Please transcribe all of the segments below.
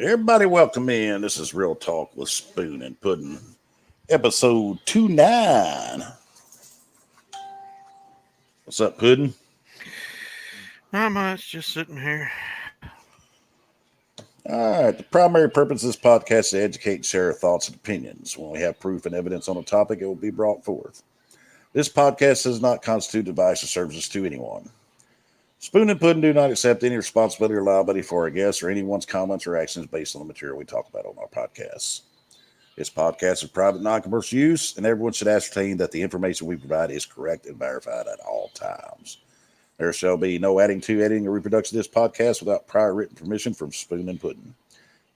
Everybody, welcome in. This is Real Talk with Spoon and Puddin, episode 29. What's up, Puddin? Not much, just sitting here. All right. The primary purpose of this podcast is to educate and share our thoughts and opinions. When we have proof and evidence on a topic, it will be brought forth. This podcast does not constitute advice or services to anyone. Spoon and Puddin do not accept any responsibility or liability for our guests or anyone's comments or actions based on the material we talk about on our podcasts. This podcast is private, non-commercial use, and everyone should ascertain that the information we provide is correct and verified at all times. There shall be no adding to, editing, or reproduction of this podcast without prior written permission from Spoon and Puddin.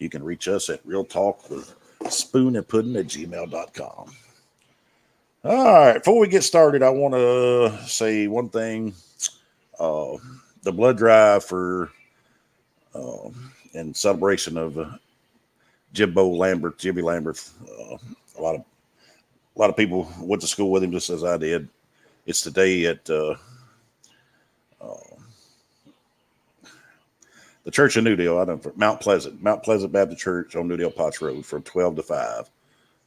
You can reach us at realtalkwithspoonandpuddin@gmail.com. All right, before we get started, I want to say one thing. The blood drive for in celebration of Jibby Lambert. A lot of people went to school with him just as I did. It's today at the Church of Newdale. I don't know, Mount Pleasant Baptist Church on Newdale Potts Road from 12 to 5.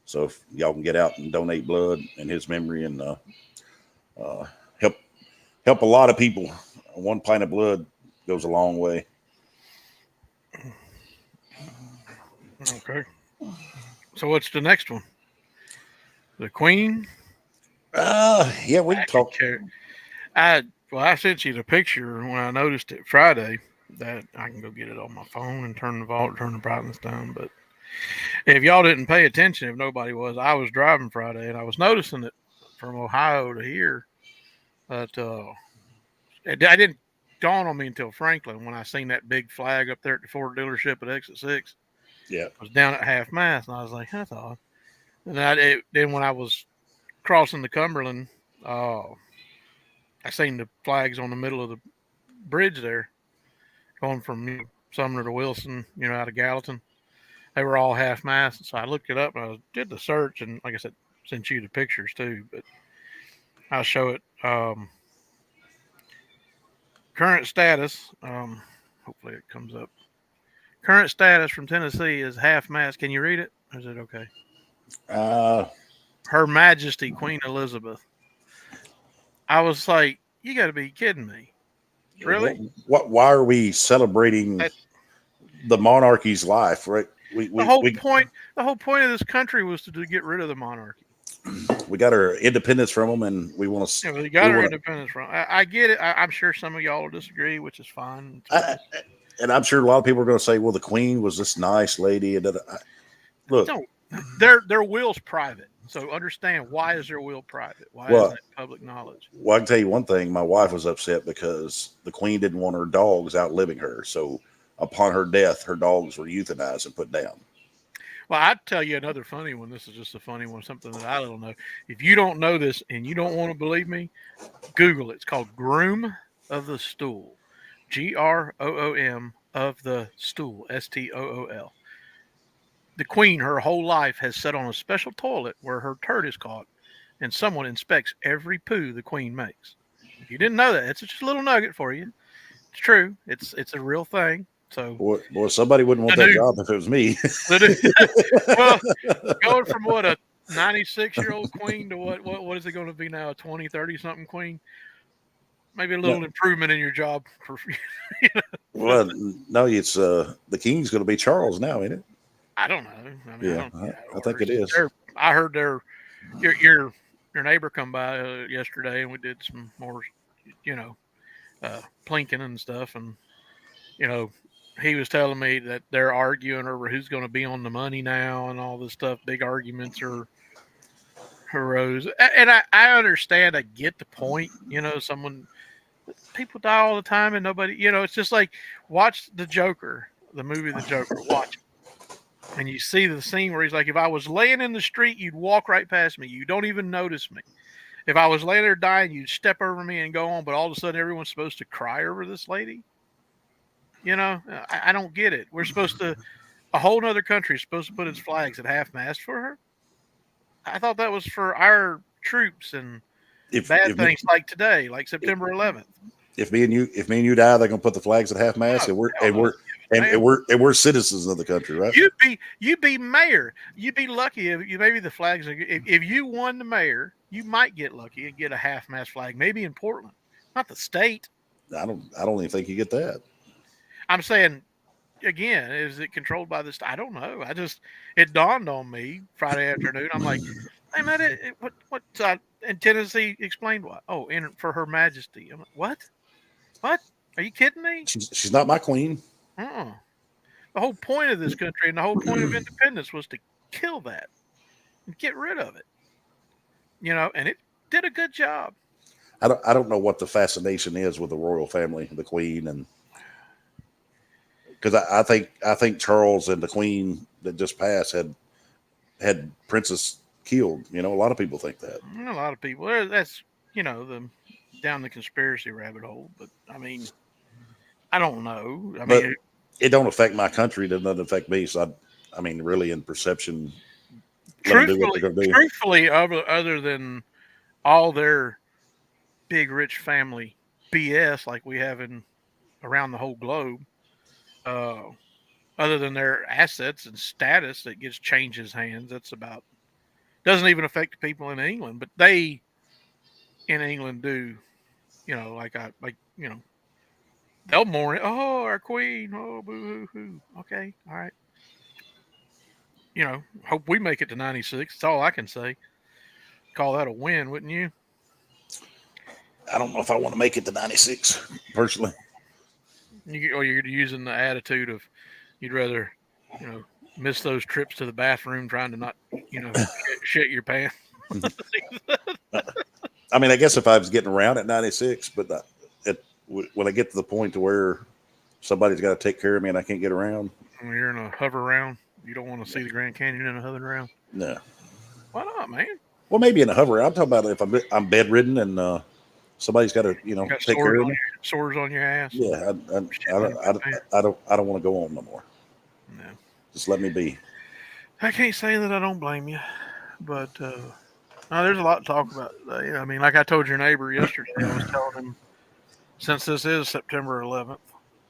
So if y'all can get out and donate blood in his memory and help a lot of people. One pint of blood goes a long way. Okay. So what's the next one? The Queen? Yeah, we can talk. I sent you the picture when I noticed it Friday. That I can go get it on my phone and turn the brightness down. But if y'all didn't pay attention, if nobody was, I was driving Friday and I was noticing it from Ohio to here. But I didn't dawn on me until Franklin when I seen that big flag up there at the Ford dealership at exit 6. Yeah, I was down at half mast and I was like, that's odd. And then when I was crossing the Cumberland, I seen the flags on the middle of the bridge there, going from Sumner to Wilson, out of Gallatin. They were all half mast. So I looked it up and I did the search, and like I said, sent you the pictures too. But I'll show it. Current status. Hopefully it comes up. Current status from Tennessee is half mast. Can you read it? Or is it okay? Her Majesty Queen Elizabeth. I was like, you got to be kidding me. Really? Why are we celebrating the monarchy's life? Right. The whole point of this country was to get rid of the monarchy. We got our independence from them, and we want to. Yeah, we got our independence from. I get it. I'm sure some of y'all will disagree, which is fine. And I'm sure a lot of people are going to say, "Well, the Queen was this nice lady." And look, no, their will's private. So understand, why is their will private? Why isn't it public knowledge? Well, I can tell you one thing. My wife was upset because the Queen didn't want her dogs outliving her. So upon her death, her dogs were euthanized and put down. Well, I'd tell you another funny one. This is just a funny one, something that I don't know. If you don't know this and you don't want to believe me, Google it. It's called Groom of the Stool. GROOM of the Stool. STOOL. The Queen, her whole life, has sat on a special toilet where her turd is caught, and someone inspects every poo the Queen makes. If you didn't know that, it's just a little nugget for you. It's true. It's a real thing. So, boy, somebody wouldn't want that job if it was me. Well, going from a 96-year-old queen to what is it going to be now? A 20, 30-something queen? Maybe a little improvement in your job. Well, no, it's the king's going to be Charles now, ain't it? I don't know. I think it is. I heard your neighbor come by yesterday, and we did some more, plinking and stuff, and he was telling me that they're arguing over who's going to be on the money now and all this stuff. Big arguments arose. And I understand. I get the point. People die all the time and nobody, it's just like, watch The Joker, the movie The Joker. Watch it. And you see the scene where he's like, if I was laying in the street, you'd walk right past me. You don't even notice me. If I was laying there dying, you'd step over me and go on. But all of a sudden, everyone's supposed to cry over this lady. I don't get it. We're supposed to, a whole other country is supposed to put its flags at half mast for her. I thought that was for our troops and bad things like today, like September 11th. If me and you die, they're gonna put the flags at half mast, and we're And we're citizens of the country, right? You'd be mayor. You'd be lucky if maybe the flags. If you won the mayor, you might get lucky and get a half-mast flag, maybe in Portland, not the state. I don't even think you get that. I'm saying again, is it controlled by this? I don't know. It dawned on me Friday afternoon. I'm like, hey man, what? In Tennessee, explained what? Oh, for Her Majesty. I'm like, what? What? Are you kidding me? She's not my queen. Uh-uh. The whole point of this country and the whole point of independence was to kill that and get rid of it. And it did a good job. I don't know what the fascination is with the royal family, the queen, and because I think Charles and the queen that just passed had Princess killed. A lot of people think that. A lot of people. That's down the conspiracy rabbit hole. But I mean, I don't know. I mean, it don't affect my country. It doesn't affect me. So I mean, really, in perception, truthfully, other than all their big rich family BS like we have around the whole globe, other than their assets and status that gets changes hands, doesn't even affect the people in England. But they in England do, they'll mourn it. Oh, our queen. Oh, boo hoo hoo. Okay, all right. Hope we make it to 96. That's all I can say. Call that a win, wouldn't you? I don't know if I want to make it to 96 personally. You're using the attitude of you'd rather, miss those trips to the bathroom trying to not, shit your pants. I mean, I guess if I was getting around at 96, but when I get to the point to where somebody's got to take care of me and I can't get around. When you're in a hover round, you don't want to see the Grand Canyon in a hover round? No. Why not, man? Well, maybe in a hover round. I'm talking about if I'm bedridden and somebody's got to, take care of me. Sores on your ass. Yeah, I don't want to go on no more. No. Just let me be. I can't say that I don't blame you, but there's a lot to talk about. I mean, like I told your neighbor yesterday, I was telling him, since this is September 11th,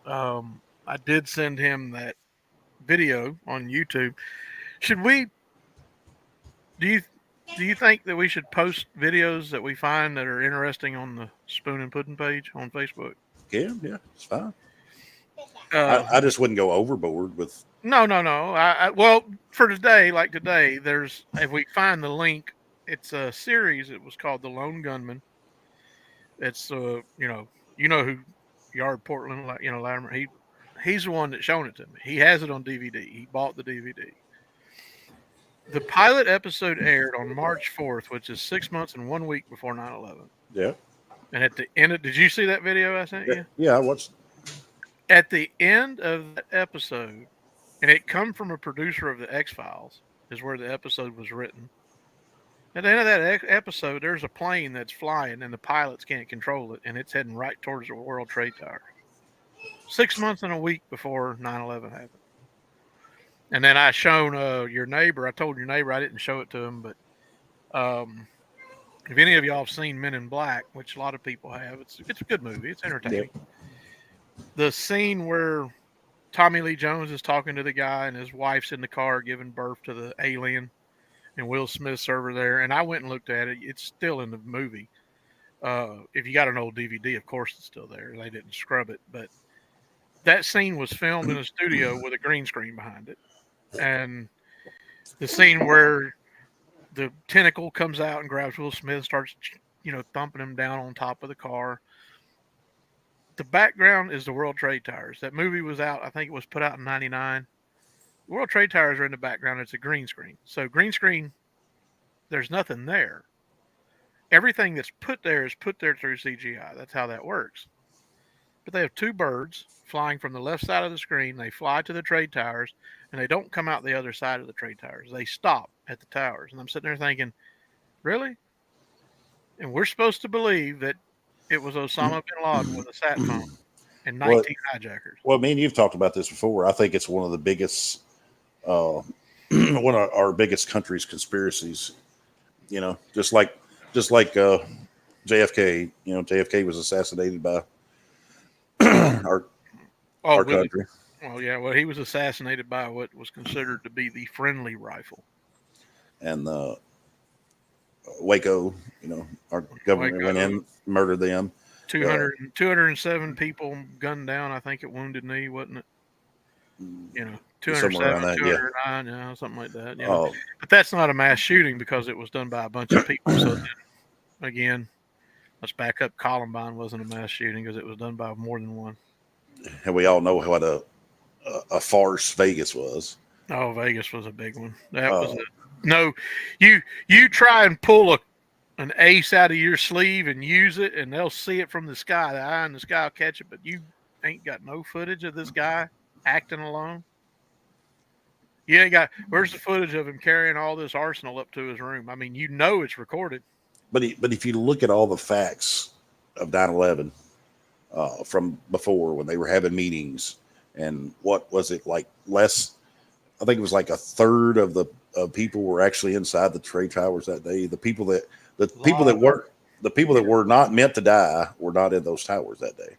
I did send him that video on YouTube. Do you think that we should post videos that we find that are interesting on the Spoon and Puddin page on Facebook? Yeah, it's fine. I just wouldn't go overboard with. No. Well, for today, if we find the link, it's a series. It was called The Lone Gunman. It's who Yard Portland, Latimer. He's the one that's shown it to me. He has it on DVD. He bought the DVD. The pilot episode aired on March 4th, which is 6 months and 1 week before 9/11. Yeah. And at the end did you see that video I sent you? Yeah, I watched. At the end of that episode, and it come from a producer of the X-Files, is where the episode was written. At the end of that episode, there's a plane that's flying, and the pilots can't control it, and it's heading right towards the World Trade Tower. 6 months and a week before 9/11 happened. And then I shown your neighbor. I told your neighbor I didn't show it to him, but if any of y'all have seen Men in Black, which a lot of people have, it's a good movie. It's entertaining. Yep. The scene where Tommy Lee Jones is talking to the guy and his wife's in the car giving birth to the alien, and Will Smith's over there. And I went and looked at it. It's still in the movie. If you got an old DVD, of course it's still there. They didn't scrub it, but that scene was filmed in a studio with a green screen behind it. And the scene where the tentacle comes out and grabs Will Smith and starts, thumping him down on top of the car. The background is the World Trade Towers. That movie was out, I think it was put out in 99. The World Trade Towers are in the background. It's a green screen. So green screen, there's nothing there. Everything that's put there is put there through CGI. That's how that works. But they have two birds flying from the left side of the screen. They fly to the trade towers, and they don't come out the other side of the trade towers. They stop at the towers. And I'm sitting there thinking, really? And we're supposed to believe that it was Osama bin Laden with a sat phone and 19 hijackers. Well, me and you've talked about this before. I think it's one of the biggest, one of our biggest country's conspiracies. Just like JFK. JFK was assassinated by our country. Well, yeah. Well, he was assassinated by what was considered to be the friendly rifle. And the Waco, our government went Waco, in, murdered them. 207 people gunned down. I think at Wounded Knee, wasn't it? Somewhere 207, around that, yeah. 209, something like that. Uh, But that's not a mass shooting because it was done by a bunch of people. So then, again, let's back up. Columbine wasn't a mass shooting because it was done by more than one. and we all know what a farce Vegas was. Oh, Vegas was a big one. That was Uh, no. You try and pull an ace out of your sleeve and use it, and they'll see it from the sky. The eye in the sky will catch it, but you ain't got no footage of this guy acting alone. You ain't got. Where's the footage of him carrying all this arsenal up to his room? I mean, it's recorded. but if you look at all the facts of 9/11 from before when they were having meetings, and what was it like? I think it was like a third of the people were actually inside the trade towers that day. The people that were not meant to die were not in those towers that day.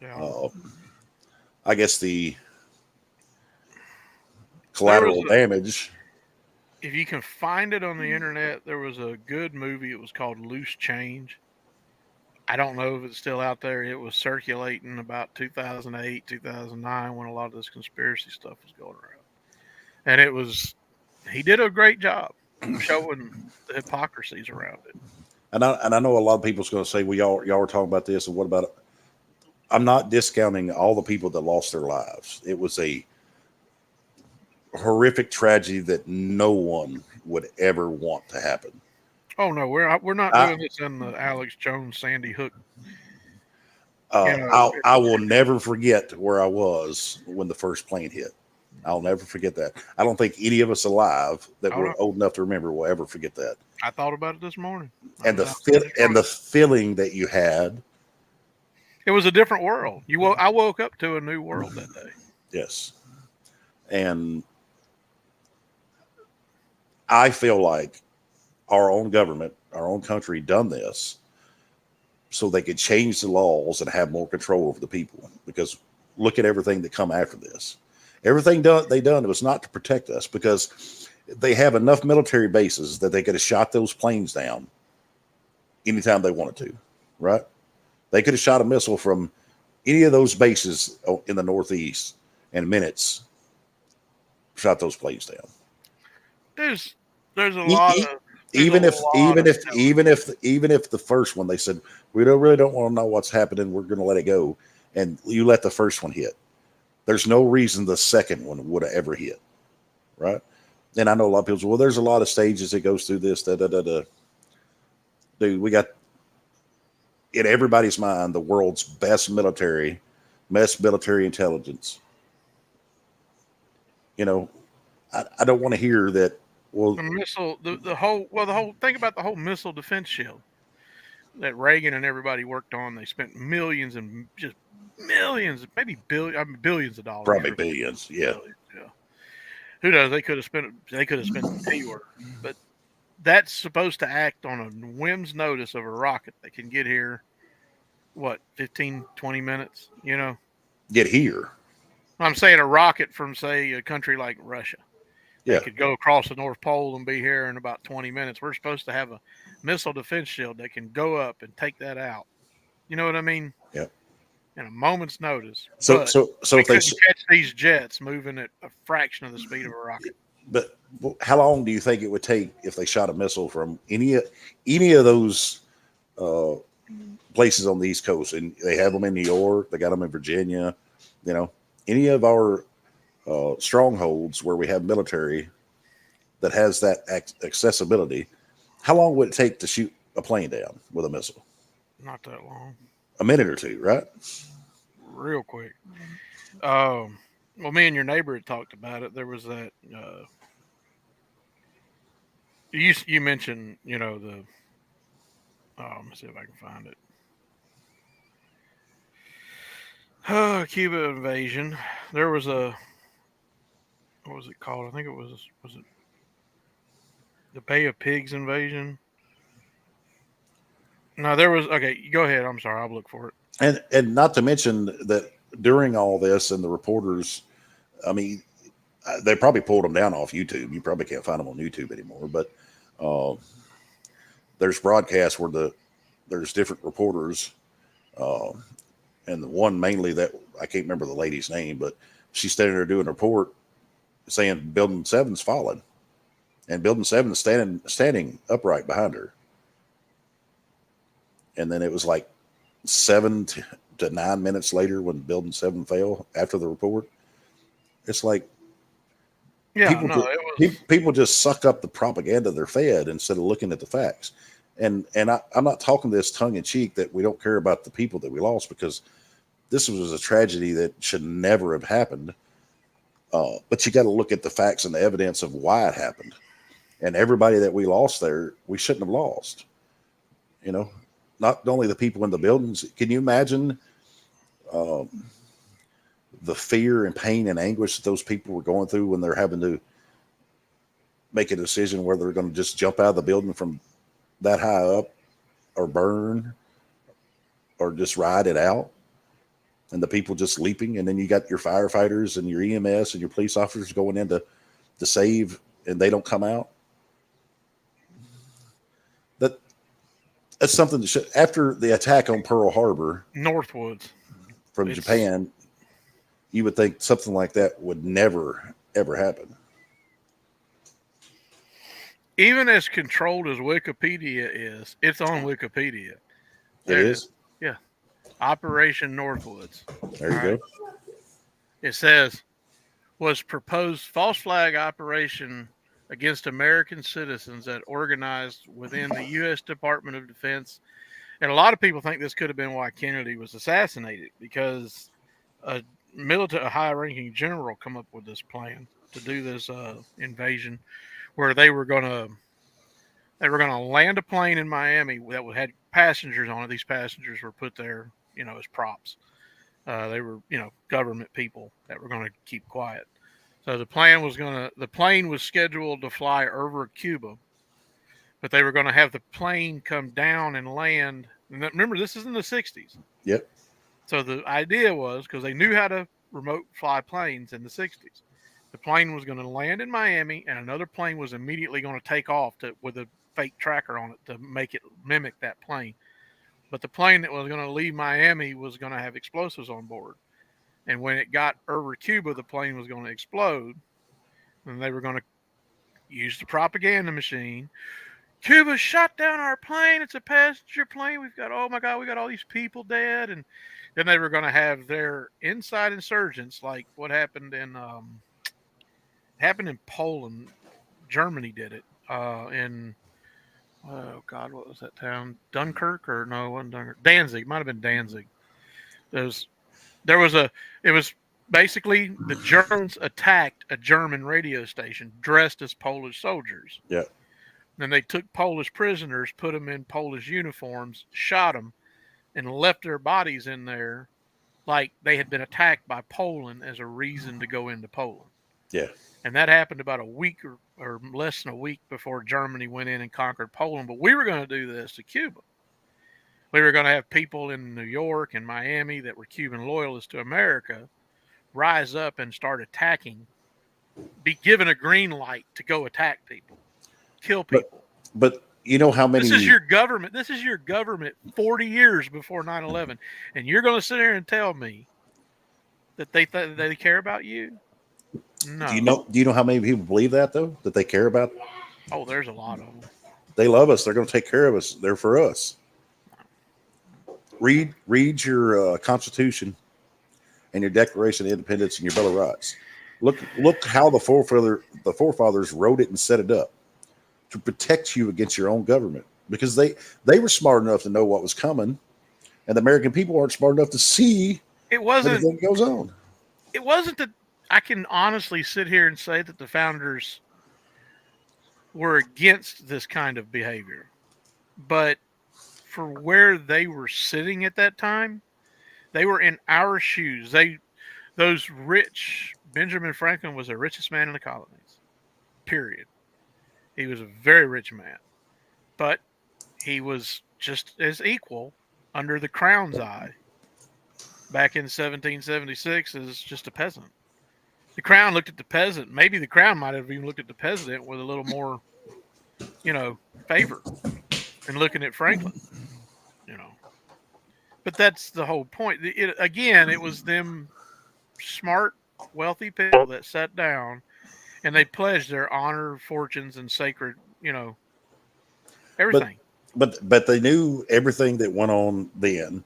Yeah. I guess the collateral damage. If you can find it on the internet, there was a good movie. It was called Loose Change. I don't know if it's still out there. It was circulating about 2008, 2009 when a lot of this conspiracy stuff was going around. And he did a great job showing the hypocrisies around it. And I know a lot of people's going to say, well, y'all were talking about this, and what about it? I'm not discounting all the people that lost their lives. It was a horrific tragedy that no one would ever want to happen. Oh no, we're not doing this in the Alex Jones Sandy Hook. I will never forget where I was when the first plane hit. I'll never forget that. I don't think any of us alive that were old enough to remember will ever forget that. I thought about it this morning. And the feeling that you had. It was a different world. I woke up to a new world that day. Yes. And I feel like our own government, our own country done this so they could change the laws and have more control over the people. Because look at everything that come after this. Everything they done was not to protect us, because they have enough military bases that they could have shot those planes down anytime they wanted to, right? They could have shot a missile from any of those bases in the Northeast in minutes, shot those planes down. There's a lot of even if the first one they said we really don't want to know what's happening, we're going to let it go, and you let the first one hit. There's no reason the second one would have ever hit, right? And I know a lot of people say, well, there's a lot of stages that goes through this. Dude, we got in everybody's mind the world's best military intelligence. I don't want to hear that. Well, the missile, the whole think about the whole missile defense shield that Reagan and everybody worked on. They spent millions and just millions, maybe billions of dollars. Probably billions, yeah. Who knows? They could have spent fewer, but that's supposed to act on a whim's notice of a rocket that can get here. What, 15, 20 minutes? Get here. I'm saying a rocket from, say, a country like Russia. They could go across the North Pole and be here in about 20 minutes. We're supposed to have a missile defense shield that can go up and take that out. You know what I mean? Yeah. In a moment's notice. So if they catch these jets moving at a fraction of the speed of a rocket. But how long do you think it would take if they shot a missile from any of those places on the East Coast? And they have them in New York, they got them in Virginia. Any of our strongholds where we have military that has that accessibility. How long would it take to shoot a plane down with a missile? Not that long. A minute or two, right? Real quick. Well, me and your neighbor had talked about it. There was that. You mentioned, the. Let me see if I can find it. Cuba invasion. There was a. What was it called? I think it was it the Bay of Pigs invasion? No, there was. Okay, go ahead. I'm sorry. I'll look for it. And not to mention that during all this, and the reporters I mean, they probably pulled them down off YouTube. You probably can't find them on YouTube anymore. But uh, there's broadcasts where there's different reporters, uh, and the one mainly that I can't remember the lady's name, but she's standing there doing a report saying Building Seven's fallen, and Building Seven is standing upright behind her. And then it was like 7 to 9 minutes later when Building Seven fell after the report. It's like Yeah, people no, just, it was. people just suck up the propaganda they're fed instead of looking at the facts. I'm not talking this tongue in cheek that we don't care about the people that we lost, because this was a tragedy that should never have happened. But you got to look at the facts and the evidence of why it happened. And everybody that we lost there, we shouldn't have lost. You know, not only the people in the buildings. Can you imagine um, the fear and pain and anguish that those people were going through when they're having to make a decision whether they're going to just jump out of the building from that high up, or burn, or just ride it out? And the people just leaping, and then you got your firefighters and your EMS and your police officers going in to save, and they don't come out. That that's something that should, after the attack on Pearl Harbor Northwoods. from It's Japan, you would think something like that would never ever happen. even as controlled as Wikipedia is. It's on Wikipedia. It There it is. is. Yeah, Operation Northwoods. There All you right. go. It says was proposed false flag operation against American citizens that organized within the U.S. Department of Defense. And a lot of people think this could have been why Kennedy was assassinated, because a a high-ranking general come up with this plan to do this invasion, where they were gonna land a plane in Miami that had passengers on it. These passengers were put there, as props. They were, government people that were going to keep quiet. So the plane was scheduled to fly over Cuba, but they were going to have the plane come down and land. And remember, this is in the 60s. Yep. So the idea was, because they knew how to remote fly planes in the 60s, the plane was going to land in Miami, and another plane was immediately going to take off with a fake tracker on it to make it mimic that plane. But the plane that was going to leave Miami was going to have explosives on board. And when it got over Cuba, the plane was going to explode. And they were going to use the propaganda machine. Cuba shot down our plane. It's a passenger plane. Oh my God, we got all these people dead. And then they were going to have their inside insurgents, like what happened in Poland. Germany did it. In oh God, what was that town? Dunkirk, or no, it wasn't Dunkirk. Danzig. Might have been Danzig. There's there was a it was basically the Germans attacked a German radio station dressed as Polish soldiers. Yeah. Then they took Polish prisoners, put them in Polish uniforms, shot them, and left their bodies in there like they had been attacked by Poland as a reason to go into Poland. Yeah. And that happened about a week or less than a week before Germany went in and conquered Poland. But we were going to do this to Cuba. We were going to have people in New York and Miami that were Cuban loyalists to America rise up and start attacking, be given a green light to go attack people, kill people. But you know how many? This is your government. This is your government 40 years before 9/11, and you're going to sit here and tell me that they care about you? No. Do you know how many people believe that, though, that they care about? Oh, there's a lot of them. They love us. They're going to take care of us. They're for us. Read your Constitution and your Declaration of Independence and your Bill of Rights. Look how the forefathers wrote it and set it up to protect you against your own government, because they were smart enough to know what was coming, and the American people aren't smart enough to see everything that goes on. It wasn't that I can honestly sit here and say that the founders were against this kind of behavior, but for where they were sitting at that time, they were in our shoes. Benjamin Franklin was the richest man in the colonies, period. He was a very rich man, but he was just as equal under the crown's eye back in 1776 as just a peasant, the crown looked at the peasant. Maybe the crown might have even looked at the president with a little more, favor than looking at Franklin. You know, but that's the whole point. Again, it was them smart, wealthy people that sat down and they pledged their honor, fortunes, and sacred, But everything. but they knew everything that went on then,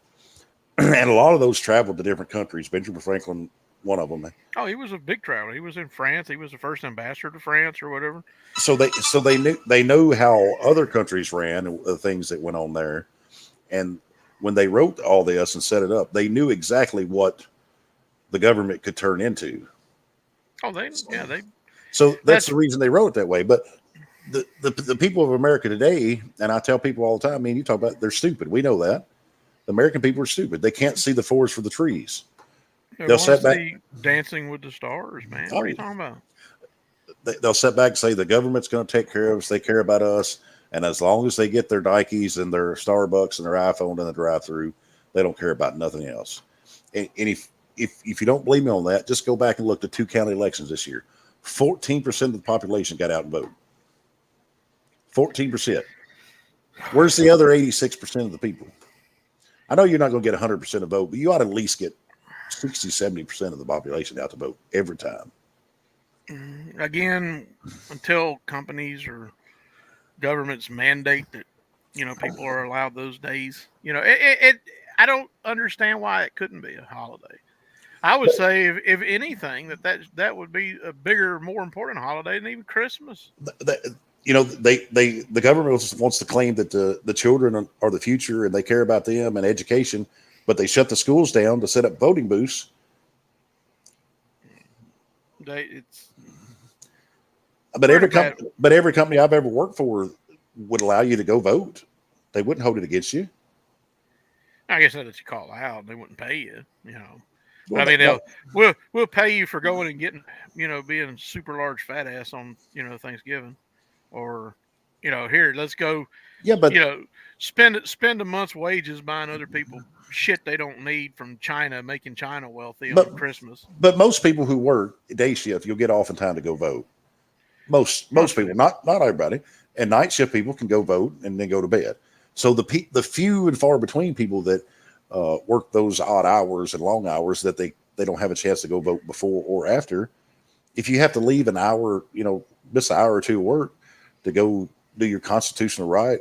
and a lot of those traveled to different countries. Benjamin Franklin, one of them. Oh, he was a big traveler. He was in France. He was the first ambassador to France or whatever. So they knew how other countries ran and the things that went on there, and when they wrote all this and set it up, they knew exactly what the government could turn into. Oh, they. So that's That's the reason they wrote it that way. But the people of America today, and I tell people all the time, I mean, you talk about they're stupid. We know that. The American people are stupid. They can't see the forest for the trees. they They'll want to set back. see Dancing with the Stars, man. What are you talking about? They'll sit back and say the government's going to take care of us. They care about us, and as long as they get their Dikeys and their Starbucks and their iPhone in the drive-through, they don't care about nothing else. And if you don't believe me on that, just go back and look at the 2 county elections this year. 14% of the population got out and voted. 14%. Where's the other 86% of the people? I know you're not going to get 100% of vote, but you ought to at least get 60, 70% of the population out to vote every time. Again, until companies or governments mandate that people are allowed those days. I don't understand why it couldn't be a holiday. I would say if anything that would be a bigger, more important holiday than even Christmas. The government wants to claim that the children are the future and they care about them and education, but they shut the schools down to set up voting booths. But every company I've ever worked for would allow you to go vote. They wouldn't hold it against you. I guess that you call out, they wouldn't pay you. Well, I mean, we'll pay you for going and getting, being super large fat ass on, Thanksgiving, or, here, let's go. Yeah, but spend a month's wages buying other people shit they don't need from China, making China wealthy on Christmas. But most people who work day shift, you'll get off in time to go vote. Most people, not everybody, and night shift people can go vote and then go to bed. So the few and far between people that work those odd hours and long hours that they don't have a chance to go vote before or after. If you have to leave an hour, miss an hour or two of work to go do your constitutional right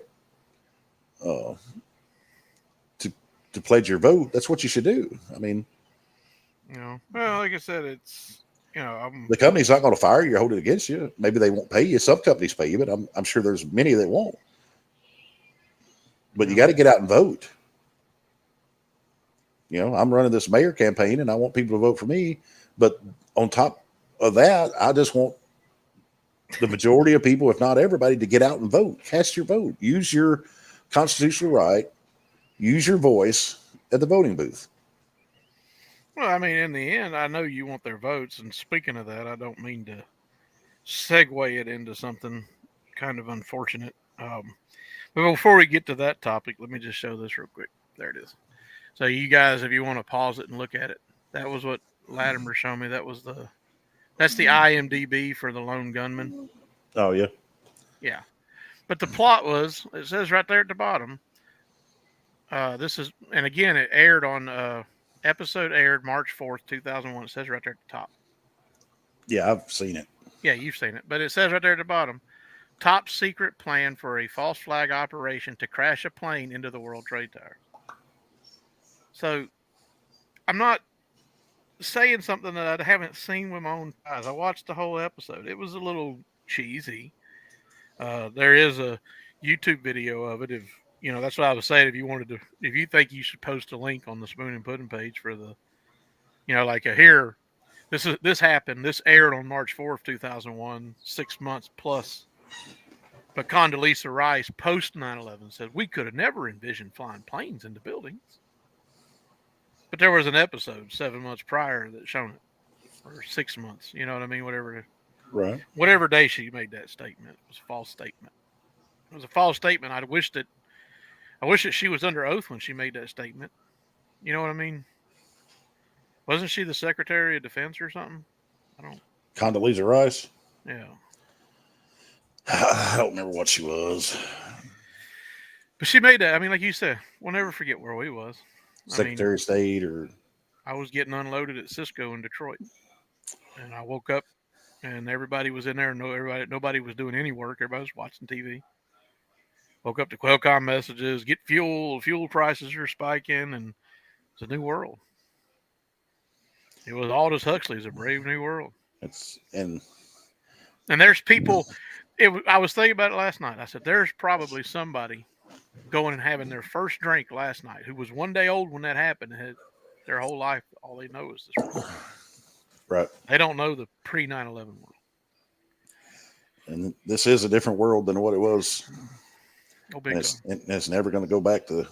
to pledge your vote, that's what you should do. I mean, well, like I said, it's the company's not going to fire you or hold it against you. Maybe they won't pay you. Some companies pay you, but I'm sure there's many that won't. But you got to get out and vote. I'm running this mayor campaign and I want people to vote for me. But on top of that, I just want the majority of people, if not everybody, to get out and vote. Cast your vote. Use your constitutional right. Use your voice at the voting booth. Well, I mean, in the end, I know you want their votes. And speaking of that, I don't mean to segue it into something kind of unfortunate. But before we get to that topic, let me just show this real quick. There it is. So you guys, if you want to pause it and look at it, that was what Latimer showed me. That's the IMDb for the Lone Gunman. Oh, yeah. Yeah. But the plot was, it says right there at the bottom, and again, it aired on, episode aired March 4th, 2001. It says right there at the top. Yeah, I've seen it. Yeah, you've seen it. But it says right there at the bottom, top secret plan for a false flag operation to crash a plane into the World Trade Tower. So I'm not saying something that I haven't seen with my own eyes. I watched the whole episode. It was a little cheesy. There is a YouTube video of it. If that's what I was saying. If you think you should post a link on the Spoon and Puddin page for the, here, this happened. This aired on March 4th, 2001, 6 months plus. But Condoleezza Rice, post 9/11, said we could have never envisioned flying planes into buildings. But there was an episode 7 months prior that shown it, or 6 months. You know what I mean? Whatever day she made that statement, it was a false statement. It was a false statement. I wish that she was under oath when she made that statement. You know what I mean? Wasn't she the Secretary of Defense or something? I don't. Condoleezza Rice. Yeah. I don't remember what she was. But she made that. I mean, like you said, we'll never forget where we was. I mean, Secretary of State or I was getting unloaded at Cisco in Detroit, and I woke up and everybody was in there. Nobody was doing any work. Everybody was watching TV. Woke up to Qualcomm messages. Get fuel. Fuel prices are spiking, and it's a new world. It was Aldous Huxley's A Brave New World. it's and And there's people. I was thinking about it last night. I said, there's probably somebody going and having their first drink last night who was 1 day old when that happened. And had their whole life, all they know is this world. right. They don't know the pre 9/11 world. And this is a different world than what it was, Oh, big time. and it's never going to go back to.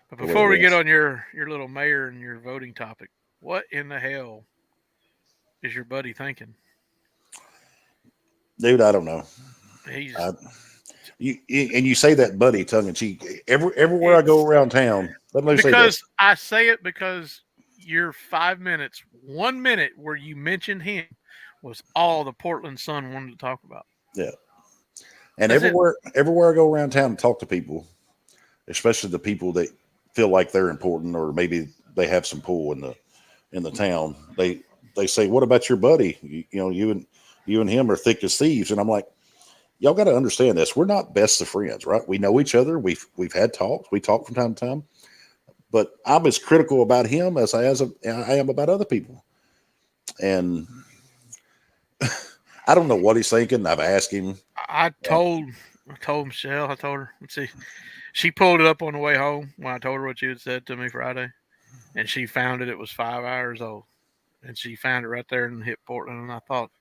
But before we get on your little mayor and your voting topic, what in the hell is your buddy thinking? Dude, I don't know. He's And you say that, buddy, tongue in cheek. Everywhere I go around town, let me say because this. I say it because your 5 minutes, 1 minute where you mentioned him was all the Portland Sun wanted to talk about. Yeah. And That's everywhere I go around town and talk to people, especially the people that feel like they're important or maybe they have some pull in the town, they say, "What about your buddy? You and him are thick as thieves." And I'm like, y'all got to understand this. We're not best of friends, right? We know each other. We've had talks. We talk from time to time. But I'm as critical about him as I am about other people. And I don't know what he's thinking. I've asked him. I told Michelle. I told her. Let's see. She pulled it up on the way home when I told her what you had said to me Friday, and she found it. It was 5 hours old, and she found it right there and hit Portland. And I thought,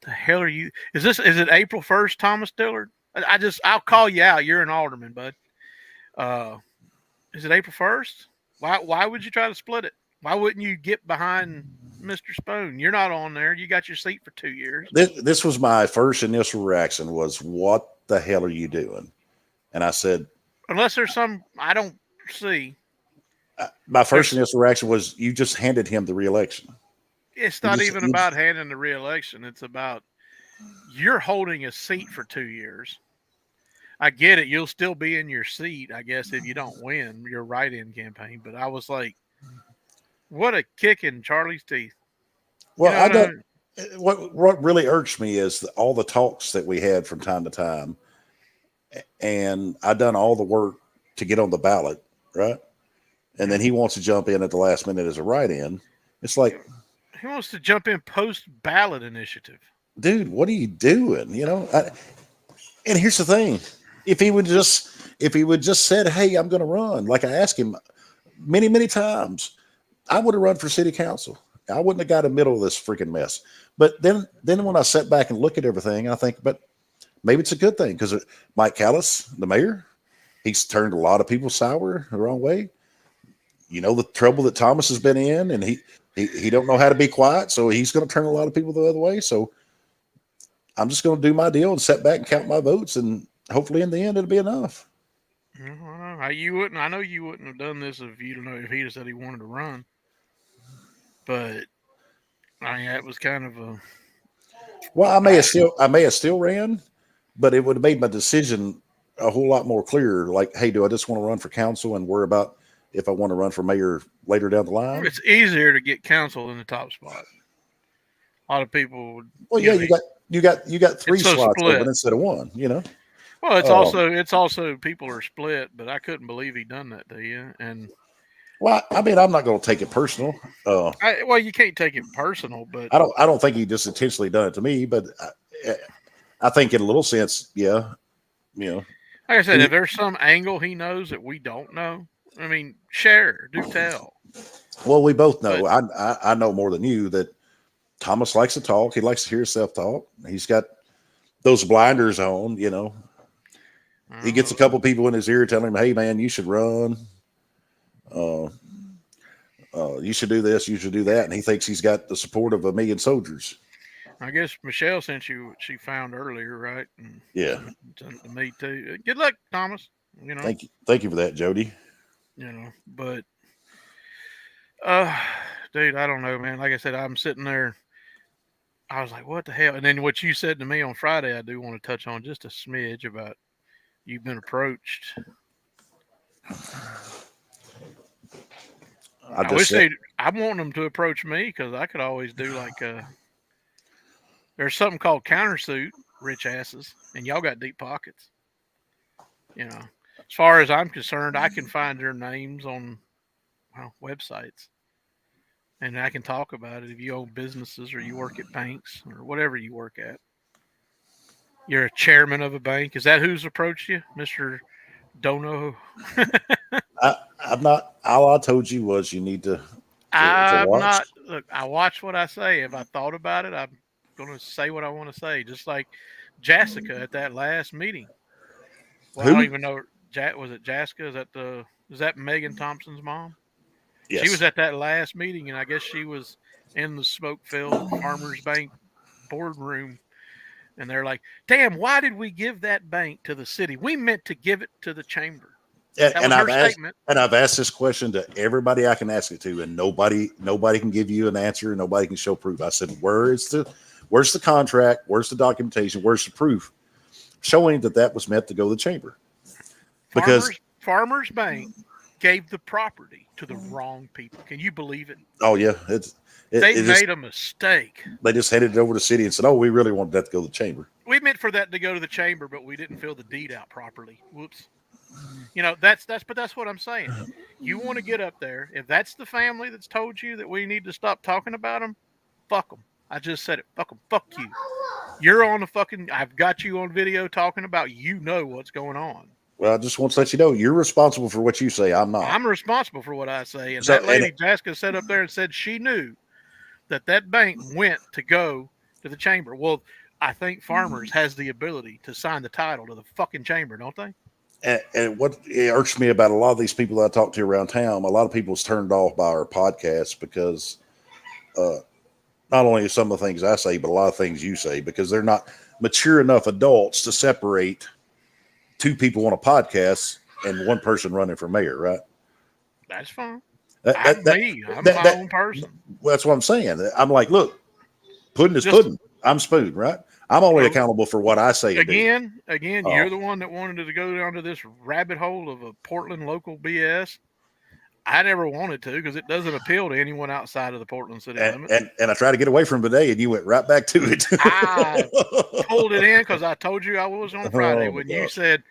the hell are you? Is it April 1st, Thomas Dillard? I'll call you out. You're an alderman, bud. Is it April 1st? Why would you try to split it? Why wouldn't you get behind Mr. Spoon? You're not on there. You got your seat for 2 years. This was my first initial reaction was, what the hell are you doing? And I said, unless there's some I don't see. My first initial reaction was, you just handed him the reelection. It's not even about handing the reelection. It's about you're holding a seat for 2 years. I get it. You'll still be in your seat, I guess, if you don't win your write-in campaign. But I was like, what a kick in Charlie's teeth. Well, what really irks me is all the talks that we had from time to time, and I done all the work to get on the ballot, right? And then he wants to jump in at the last minute as a write-in. It's like, he wants to jump in post-ballot initiative. Dude, what are you doing? And here's the thing: if he would just said, "Hey, I'm going to run," like I asked him many, many times, I would have run for city council. I wouldn't have got in the middle of this freaking mess. But then when I sat back and look at everything, I think, but maybe it's a good thing because Mike Callis, the mayor, he's turned a lot of people sour the wrong way. You know the trouble that Thomas has been in, and he don't know how to be quiet, so he's going to turn a lot of people the other way. So I'm just going to do my deal and sit back and count my votes, and hopefully in the end it'll be enough. I know you wouldn't have done this if he'd have said he wanted to run. But I mean, that was kind of a. Well, I may have still ran, but it would have made my decision a whole lot more clear. Like, hey, do I just want to run for council and worry about if I want to run for mayor later down the line? It's easier to get council in the top spot. A lot of people would. Well, yeah, you got 3 slots open instead of 1. Well, it's also people are split, but I couldn't believe he done that to you. And well, I mean, I'm not going to take it personal. You can't take it personal, but I don't think he just intentionally done it to me. But I think in a little sense, yeah, Like I said, if there's some angle he knows that we don't know, I mean, do tell. Well, we both know. But I know more than you that Thomas likes to talk. He likes to hear himself talk. He's got those blinders on. He gets a couple people in his ear telling him, "Hey, man, you should run. You should do this. You should do that." And he thinks he's got the support of 1 million soldiers. I guess Michelle sent you what she found earlier, right? And yeah. Sent to me too. Good luck, Thomas. Thank you for that, Jody. But dude, I don't know, man. Like I said, I'm sitting there I was like, what the hell? And then what you said to me on Friday, I do want to touch on just a smidge about you've been approached. I I just wish said, I want them to approach me because I could always do like there's something called countersuit, rich asses, and y'all got deep pockets. You know, as far as I'm concerned, I can find their names on websites, and I can talk about it if you own businesses or you work at banks or whatever you work at. You're a chairman of a bank. Is that who's approached you, Mister Dono? I'm not. All I told you was you need to I'm watch. not. Look, I watch what I say. If I thought about it, I'm going to say what I want to say. Just like Jessica at that last meeting. Well, I don't Who? even know. Was it Jessica? Is that Megan Thompson's mom? She was Yes. at that last meeting, and I guess she was in the smoke-filled Farmers Bank boardroom, and they're like, "Damn, why did we give that bank to the city? We meant to give it to the chamber." And, That and was her I've asked statement. and I've asked this question to everybody I can ask it to, and nobody can give you an answer. Nobody can show proof. I said, where's the contract? Where's the documentation? Where's the proof showing that was meant to go to the chamber? Because Farmers Bank gave the property to the wrong people. Can you believe it? oh yeah, They it just made a mistake. they just handed it over to the city and said, oh, we really wanted that to go to the chamber. We meant for that to go to the chamber, but we didn't fill the deed out properly. Whoops. You know, that's what I'm saying. You want to get up there. If that's the family that's told you that we need to stop talking about them, fuck them. I just said it. Fuck them. Fuck you. You're on the fucking. I've got you on video talking about. You know what's going on. Well, I just want to let you know you're responsible for what you say. I'm not. I'm responsible for what I say. And So that and lady Jessica sat up there and said she knew that bank went to go to the chamber. Well, I think Farmers has the ability to sign the title to the fucking chamber, don't they? and what it irks me about a lot of these people that I talk to around town, a lot of people's turned off by our podcast because uh, not only some of the things I say, but a lot of things you say, because they're not mature enough adults to separate two people on a podcast and one person running for mayor, right? That's fine. That, I'm that, that, me. I'm that, my that, own person. well, that's what I'm saying. I'm like, look, pudding is Just pudding. I'm spoon, right? I'm only well, accountable for what I say and do. again, Oh, you're the one that wanted to go down to this rabbit hole of a Portland local BS. I never wanted to because it doesn't appeal to anyone outside of the Portland city limits. and I tried to get away from it today, and you went right back to it. I pulled it in because I told you I was on Friday Oh my when you gosh! said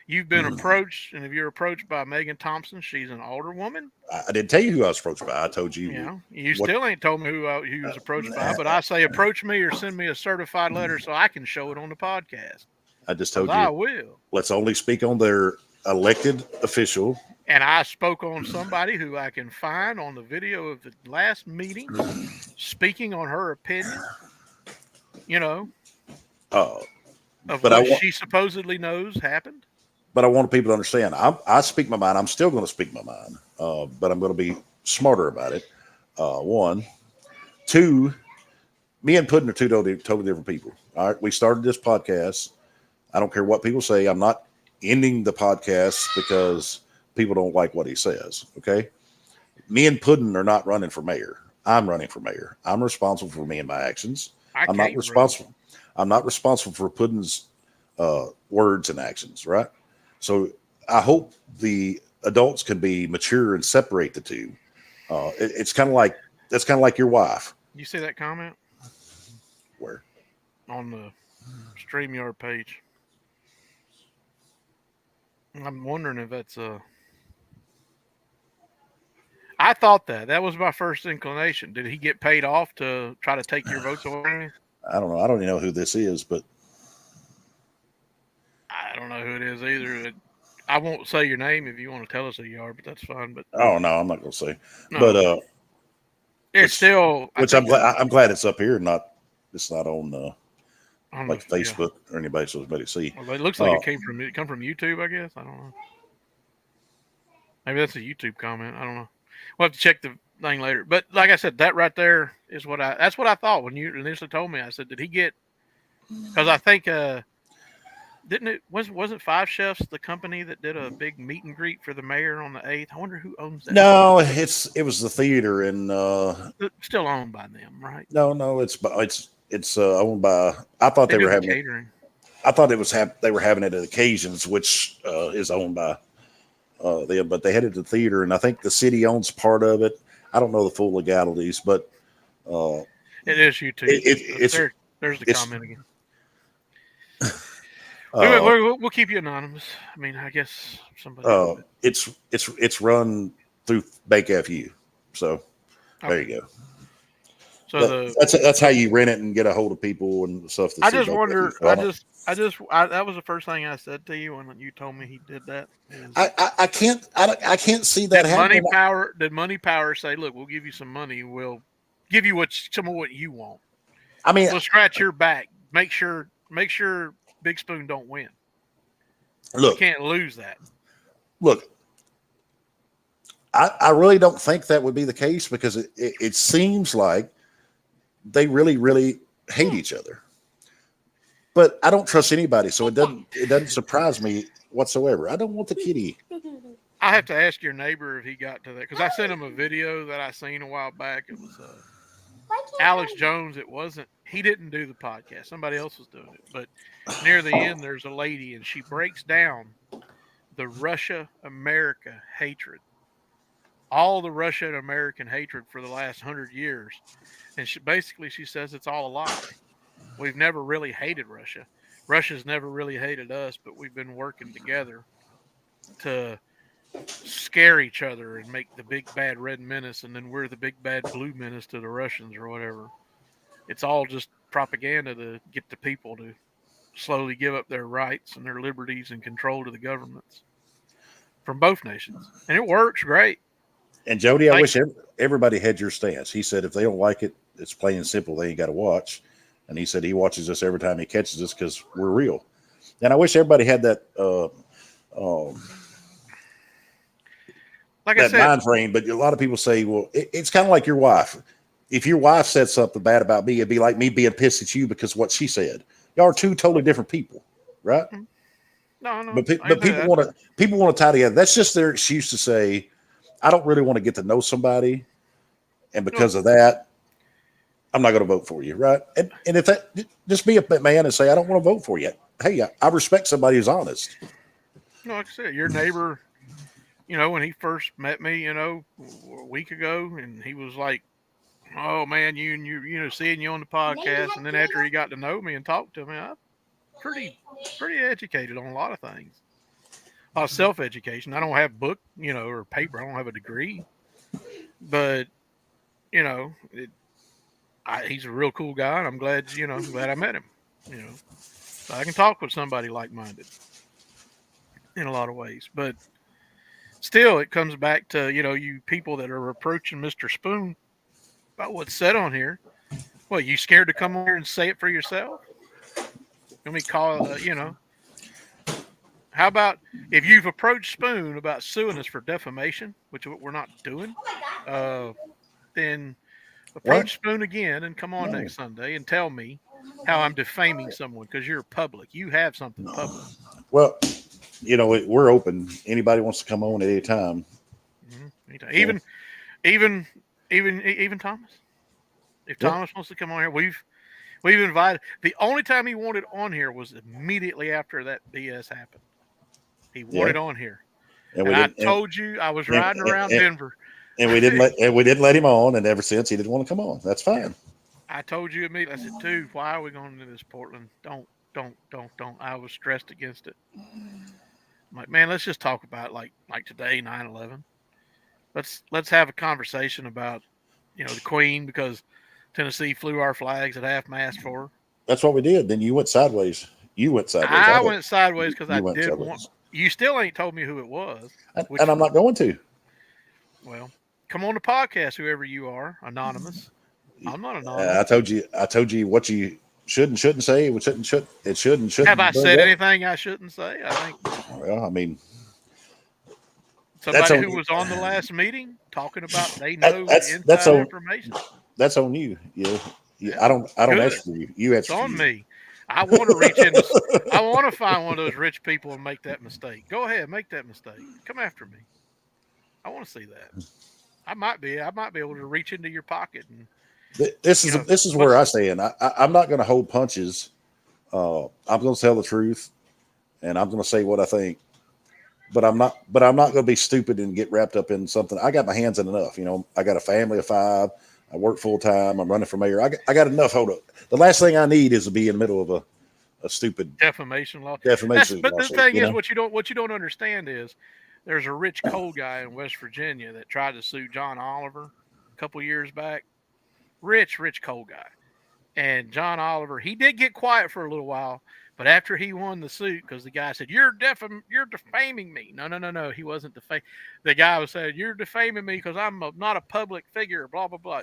you've been approached, and if you're approached by Megan Thompson, she's an older woman. I didn't tell you who I was approached by. I told You you know, you what. still ain't told me who was approached by, but I say approach me or send me a certified letter so I can show it on the podcast. I just Because told I you. will. Let's only speak on their elected official. And I spoke on somebody who I can find on the video of the last meeting speaking on her opinion, you know, Uh, of but I what want, she supposedly knows happened. but I want people to understand. I speak my mind. I'm still going to speak my mind, but I'm going to be smarter about it. One, two. Me and Puddin are two totally different people. All right, we started this podcast. I don't care what people say. I'm not ending the podcast because people don't like what he says. Okay. Me and Puddin are not running for mayor. I'm running for mayor. I'm responsible for me and my actions. I I'm not can't run. responsible. I'm not responsible for Puddin's words and actions. Right. So I hope the adults can be mature and separate the two. It's kind of like that's kind of like your wife. You see that comment Where on the StreamYard page? I'm wondering if that's I thought that was my first inclination. Did he get paid off to try to take your votes away? I don't know. I don't even know who this is, but I don't know who it is either. I won't say your name if you want to tell us who you are, but that's fine. But oh no, I'm not going to say. no, But it's still. I which think I'm glad it's up here, not it's not on on like the Facebook or anybody so anybody see. Well, it looks like it come from YouTube. I guess I don't know. Maybe that's a YouTube comment. I don't know. We'll have to check the thing later. But like I said, that right there is that's what I thought when you initially told me. I said, did he get? Because I think didn't it wasn't Five Chefs the company that did a big meet and greet for the mayor on the 8th? I wonder who owns that. No, it was the theater and It's still owned by them, right? no, it's It's owned by. I thought They they do were the having it. catering. I thought it was they were having it at Occasions, which is owned by them. But they had it to the theater, and I think the city owns part of it. I don't know the full legalities, but uh, It is YouTube. it's There's the it's comment again. uh, We'll keep you anonymous. I mean, I guess somebody wrote it. it's run through Bank FU. So there Okay. you go. So That's how you rent it and get a hold of people and stuff. To I see just Bank FU. wonder. So That was the first thing I said to you when you told me he did that. I can't see that happening. Did Money Power say, "Look, we'll give you some money. We'll give you some of what you want. I mean, We'll scratch your back. Make sure Big Spoon don't win. Look, we can't lose that." Look, I really don't think that would be the case because it seems like they really hate each other. But I don't trust anybody, so it doesn't surprise me whatsoever. I don't want the kitty. I have to ask your neighbor if he got to that because I sent him a video that I seen a while back. It was Alex Jones. It wasn't. He didn't do the podcast. Somebody else was doing it. But near the end, there's a lady, and she breaks down the Russia-America hatred, all the Russian American hatred for the last 100 years, and she says it's all a lie. We've never really hated Russia. Russia's never really hated us, but we've been working together to scare each other and make the big bad red menace, and then we're the big bad blue menace to the Russians or whatever. It's all just propaganda to get the people to slowly give up their rights and their liberties and control to the governments from both nations. And it works great. And Jody, I wish everybody had your stance. He said if they don't like it, it's plain and simple. They ain't got to watch. And he said he watches us every time he catches us because we're real. And I wish everybody had that like that I said, mind frame. But a lot of people say, well, it's kind of like your wife. If your wife said something bad about me, it'd be like me being pissed at you because what she said. Y'all are two totally different people, right? No. But people want to tie together. That's just their excuse to say, I don't really want to get to know somebody, and because of that, I'm not going to vote for you, right? And if that, just be a man and say, I don't want to vote for you. Hey, I respect somebody who's honest. Like I said, your neighbor, when he first met me, a week ago, and he was like, "Oh man, you seeing you on the podcast," and then after he got to know me and talked to me, I'm pretty educated on a lot of things. A lot of self-education. I don't have book, or paper. I don't have a degree, but he's a real cool guy, and I'm glad, glad I met him. So I can talk with somebody like-minded in a lot of ways, but still, it comes back to you people that are approaching Mr. Spoon about what's said on here. Well, you scared to come on here and say it for yourself? Let me call How about if you've approached Spoon about suing us for defamation, which we're not doing, then approach Spoon again and come on next Sunday and tell me how I'm defaming someone because you're public. You have something public. Well, we're open. Anybody wants to come on at any time. Mm-hmm. Even Thomas. If Thomas wants to come on here, we've invited. The only time he wanted on here was immediately after that BS happened. He wanted on here, and I told you I was riding around Denver, and we didn't let him on. And ever since he didn't want to come on. That's fine. I told you immediately. I said, "Dude, why are we going to this Portland? Don't." I was stressed against it. I'm like, man, let's just talk about like today, 9/11. Let's have a conversation about the Queen because Tennessee flew our flags at half mast for her. That's what we did. Then you went sideways. I went sideways because I did sideways. want. You still ain't told me who it was, and I'm not going to. Well, come on the podcast, whoever you are, anonymous. I'm not anonymous. I told you what you should and shouldn't say. It shouldn't. Have I said anything I shouldn't say? I think. Well, I mean, somebody who was on the last meeting talking about they know inside information. That's on you. I don't ask for you. You ask for on me. I want to reach into. I want to find one of those rich people and make that mistake. Go ahead, make that mistake. Come after me. I want to see that. I might be able to reach into your pocket and This You is know, this is where I stand. I'm not going to hold punches. I'm going to tell the truth, and I'm going to say what I think. But I'm not. But I'm not going to be stupid and get wrapped up in something. I got my hands in enough. I got a family of 5. I work full time. I'm running for mayor. I got enough. Hold up. The last thing I need is to be in the middle of a stupid defamation law. defamation But the lawsuit. thing is, what you don't understand is there's a rich coal guy in West Virginia that tried to sue John Oliver a couple years back. Rich coal guy. And John Oliver, he did get quiet for a little while, but after he won the suit, because the guy said, you're defaming me. No. He wasn't defaming. The guy was saying, you're defaming me because I'm not a public figure, blah, blah, blah.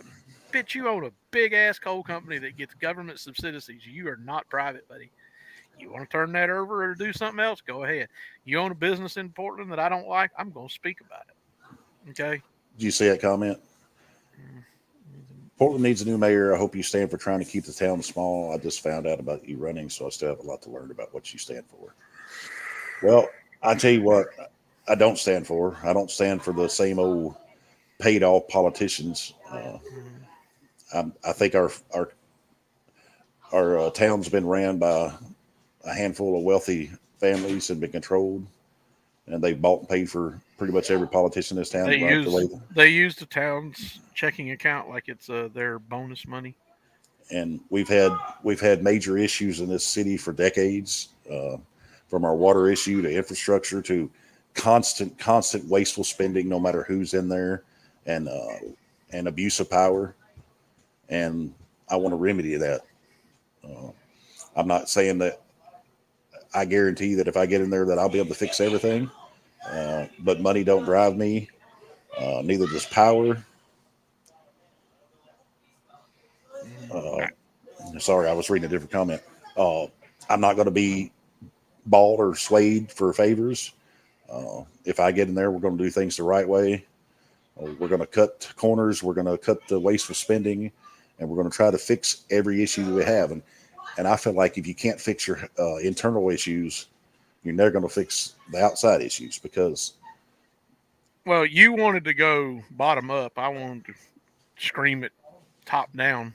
Bitch, you own a big-ass coal company that gets government subsidies. You are not private, buddy. You want to turn that over or do something else? Go ahead. You own a business in Portland that I don't like? I'm going to speak about it. Okay? Did you see that comment? Portland needs a new mayor. I hope you stand for trying to keep the town small. I just found out about you running, so I still have a lot to learn about what you stand for. Well, I tell you what, I don't stand for. I don't stand for the same old paid-off politicians. I think our town's been ran by a handful of wealthy families and been controlled, and they've bought and paid for pretty much every politician in this town. They use the town's checking account like it's their bonus money. And we've had major issues in this city for decades, from our water issue to infrastructure to constant wasteful spending, no matter who's in there, and abuse of power. And I want to remedy that. I'm not saying that I guarantee that if I get in there that I'll be able to fix everything, but money don't drive me. Neither does power. Sorry, I was reading a different comment. I'm not going to be bought or swayed for favors. If I get in there, we're going to do things the right way. We're going to cut corners. We're going to cut the wasteful spending, and we're going to try to fix every issue that we have. And I feel like if you can't fix your internal issues, you're never going to fix the outside issues because. Well, you wanted to go bottom up. I wanted to scream it top down,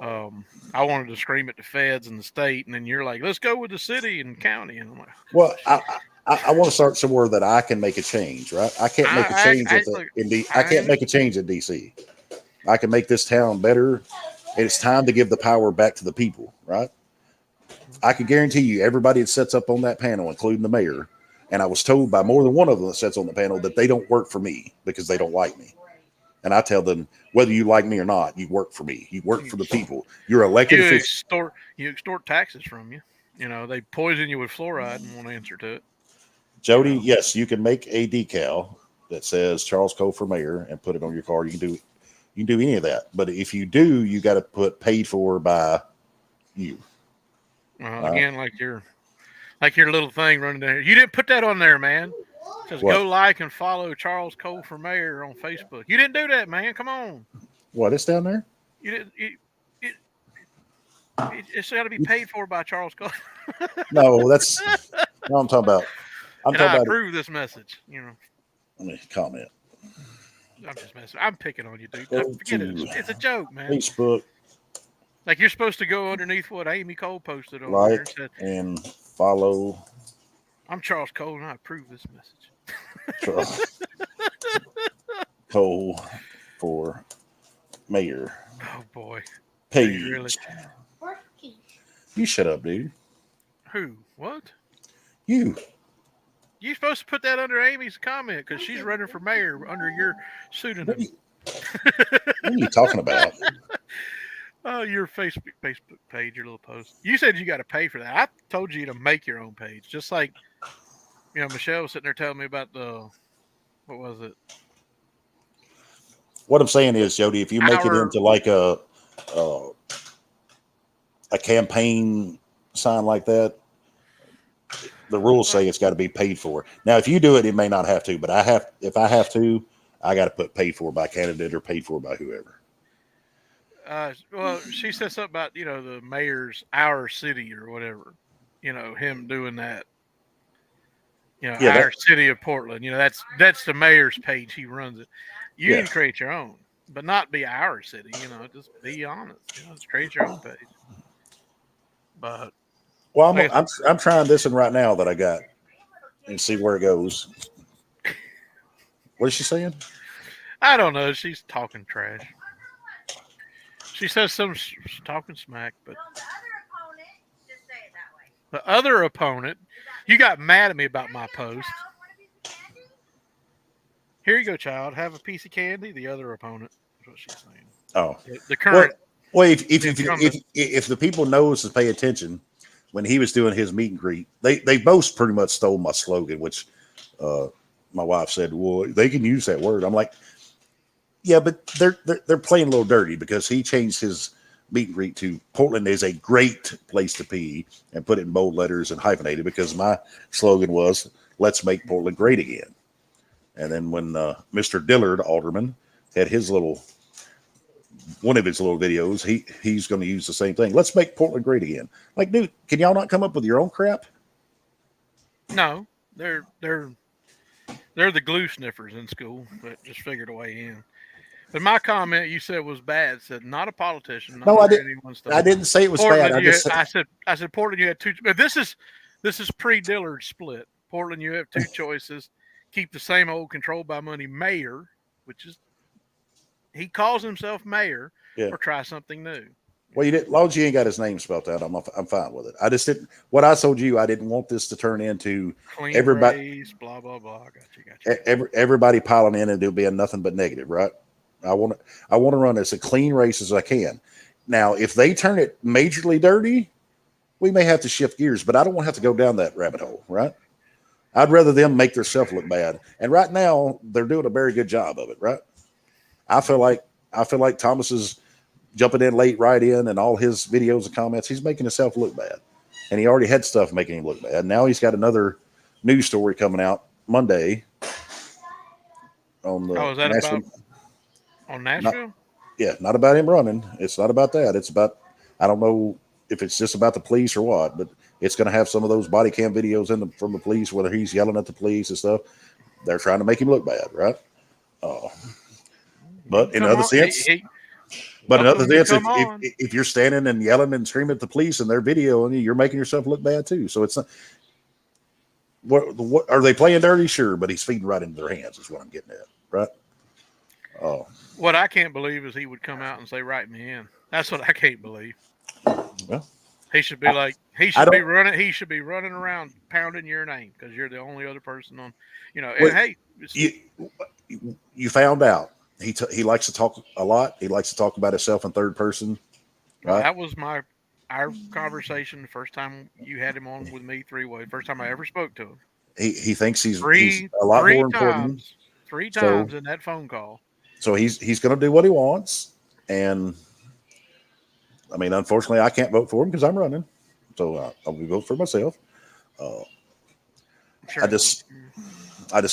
I wanted to scream at the feds and the state, and then you're like, let's go with the city and county. And I'm like, well, I want to start somewhere that I can make a change, right? I can't make a change I can't make a change in DC. I can make this town better, and it's time to give the power back to the people, right? I can guarantee you everybody that sets up on that panel, including the mayor, and I was told by more than one of them that sits on the panel that they don't work for me because they don't like me. And I tell them, whether you like me or not, you work for me. You work for the people. You're elected officials. You extort taxes from you. They poison you with fluoride and won't answer to it. Jody, yes, you can make a decal that says Charles Cole for mayor and put it on your car. You can do any of that. But if you do, you got to put paid for by you. Again, like your little thing running down here. You didn't put that on there, man. It says go like and follow Charles Cole for mayor on Facebook. You didn't do that, man. Come on. What, it's down there? You didn't. It's got to be paid for by Charles Cole. No, that's what I'm talking about. I approve this message. Let me comment. I'm just messing. I'm picking on you, dude. Forget it. It's a joke, man. Facebook. Like you're supposed to go underneath what Amy Cole posted on there and said, and follow. I'm Charles Cole and I approve this message. Charles Cole for mayor. Oh boy. Page. Really? You shut up, dude. Who? What? You. You're supposed to put that under Amy's comment because she's running for mayor under your pseudonym. What are you talking about? Oh, your Facebook page, your little post. You said you got to pay for that. I told you to make your own page, just like Michelle was sitting there telling me about what was it? What I'm saying is, Jody, if you make it into like a campaign sign like that, the rules say it's got to be paid for. Now, if you do it, it may not have to, but if I have to, I got to put paid for by candidate or paid for by whoever. Well, she said something about, the mayor's our city or whatever, him doing that, our city of Portland, that's the mayor's page. He runs it. You need to create your own. but not be our city. Just be honest. Just create your own page. But Well, like I'm trying this one right now that I got and see where it goes. What is she saying? I don't know. She's talking trash. She says she's talking smack, but the other opponent, you got mad at me about my post. Here you go, child. Have a piece of candy. The other opponent is what she's saying. Oh, The current. well, incumbent. if the people knows to pay attention when he was doing his meet and greet, they both pretty much stole my slogan, which my wife said, well, they can use that word. I'm like, yeah, but they're playing a little dirty because he changed his meet and greet to Portland is a great place to pee and put it in bold letters and hyphenated because my slogan was let's make Portland great again. And then when Mr. Dillard Alderman had one of his little videos, he's going to use the same thing. Let's make Portland great again. Like, dude, can y'all not come up with your own crap? No, they're the glue sniffers in school that just figured a way in. But my comment you said was bad. Said not a politician. No, I didn't. I didn't say it was Portland, bad. I said Portland. You had two. But this is pre-Dillard split. Portland, you have two choices: keep the same old controlled by money mayor, which is he calls himself mayor, or try something new. Well, you didn't. Long as you ain't got his name spelled out, I'm fine with it. I just didn't. What I told you, I didn't want this to turn into clean everybody, race, blah blah blah. Got you. Everybody piling in and there'll be nothing but negative, right? I want to run as a clean race as I can. Now, if they turn it majorly dirty, we may have to shift gears, but I don't want to have to go down that rabbit hole, right? I'd rather them make themselves look bad. And right now, they're doing a very good job of it, right? I feel like Thomas is jumping in late, right in, and all his videos and comments, he's making himself look bad. And he already had stuff making him look bad. Now he's got another news story coming out Monday on the is that national. About on Nashville? Not about him running. It's not about that. It's about, I don't know if it's just about the police or what, but it's going to have some of those body cam videos from the police, whether he's yelling at the police and stuff. They're trying to make him look bad, right? But in another sense, if you're standing and yelling and screaming at the police and they're videoing you, you're making yourself look bad too. So it's not. What are they playing dirty? Sure, but he's feeding right into their hands. Is what I'm getting at, right? Oh. What I can't believe is he would come out and say, "Write me in." That's what I can't believe. Well, he should be he should be running around pounding your name because you're the only other person on, And hey, you found out he likes to talk a lot. He likes to talk about himself in third person. Right? That was our conversation the first time you had him on with me three-way. First time I ever spoke to him. He thinks he's a lot more important. Three times in that phone call. So he's going to do what he wants, and I mean, unfortunately, I can't vote for him because I'm running, so I'll vote for myself. Sure. I just